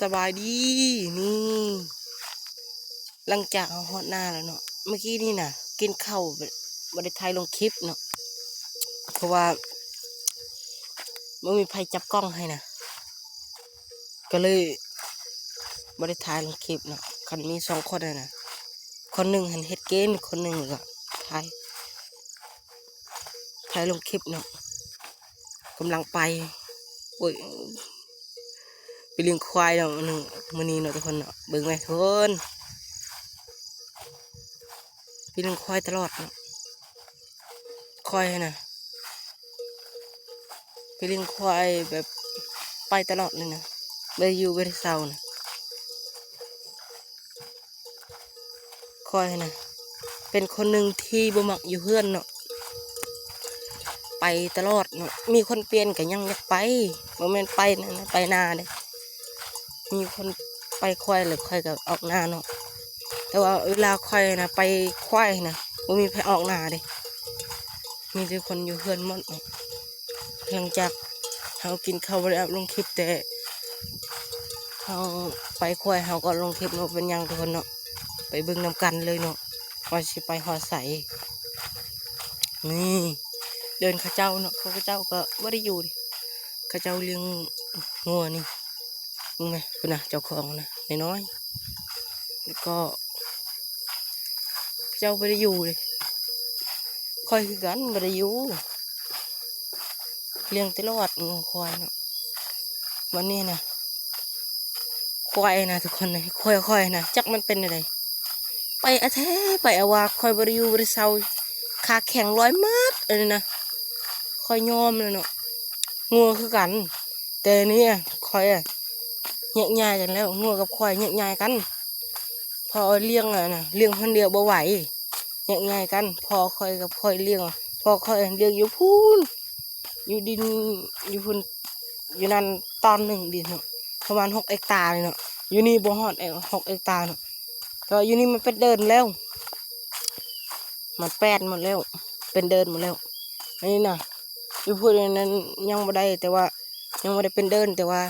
สบายดีนี่หลังจากเอาฮอดหน้าแล้วเนาะเมื่อกี้นี่น่ะกินข้าวบริไทยลงคลิปเนาะเพราะว่าไม่มีใครจับกล้องให้นะก็เลยบริไทยลงคลิปเนาะคันมี2 คนนะคนหนึ่งเห็นเฮ็ดเกมคนหนึ่งก็ถ่ายลงคลิปเนาะกำลังไปโอ้ยไปเลี้ยงควายเนาะมื้อนี้เนาะทุกคนเนาะเบิ่งไหมทุกคนไปเลี้ยงควายตลอดเนาะควายนะไปเลี้ยงควายแบบไปตลอดเลยนะไม่ได้อยู่ไม่ได้เศร้านะควายนะเป็นคนหนึ่งที่บ่มักอยู่เพื่อนเนาะไปตลอดเนาะมีคนเปลี่ยนก็ยังอยากไปบ่แม่นไปนะไปนาเลยมีคนไปควายหรือควายกับออกนาเนาะแต่ว่าเวลาควายนะไปควายนะบ่มีใครออกนาเลยมีแต่คนอยู่เพื่อนหมดเนาะหลังจากเรากินข้าวไปแล้วลงคลิปแต่เราไปควายเราก็ลงคลิปเนาะเป็นยังทุกคนเนาะไปเบิ่งนำกันเลยเนาะว่าสิไปหอใสนี่เดินข้าเจ้าเนาะข้าเจ้าก็ไม่ได้อยู่ดิข้าเจ้าเลี้ยงงัวนี่มึงไหมคุณน่ะเจ้าของนะน้อยแล้วก็เจ้าไม่ได้อยู่เลยคอยคือกันไม่ได้อยู่เลี้ยงตลอดงูควายเนาะวันนี้นะควายนะทุกคนนะควายนะจักมันเป็นอะไรไปอาแท้ไปเอาว่าคอยบริยูบริเซาขาแข็ง100 เมตรเลยนะคอยยอมเลยเนาะงัวคือกันแต่นี่คอยแยกย้ายกันแล้วงัวกับควายแยกย้ายกันพอเลี้ยงนะเลี้ยงคนเดียวบ่ไหวแยกย้ายกันพอคอยกับคอยเลี้ยงพอคอยเลี้ยงอยู่พูนอยู่ดินอยู่พูนอยู่นั่นตอนหนึ่งดินเนาะประมาณ6 เฮกตาร์เลยเนาะอยู่นี่บ่ฮอด6 เฮกตาร์เนาะก็อยู่นี่มันเป็นเดินแล้วมันแปดหมดแล้วเป็นเดินหมดแล้วอันนี้นะอยู่พูดนั้นยังไม่ได้แต่ว่ายังไม่ได้เป็นเดินแต่ว่า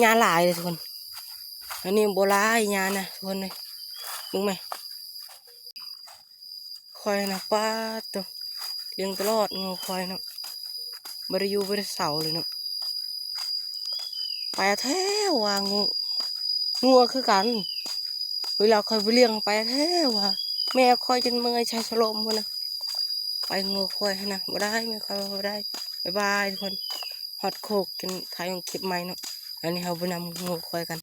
หญ้าหลายเลยทุกคนอันนี้โบราณหญ้านะทุกคนเลยมึงไหมควายนะป้าตัวเลี้ยงตลอดงูควายเนาะบริยูบริเสาเลยเนาะไปแท้ว่างูคือกันเวลาคอยไปเลี้ยงไปแท้ว่าแม่คอยจนเมื่อยชายสลมพวกนะไปงูควายนะบ่ได้ไม่ค่อยบ่ได้บ๊ายบายทุกคนฮอตโคกกันถ่ายคลิปใหม่เนาะอันนี้เราไปนำงูควายกัน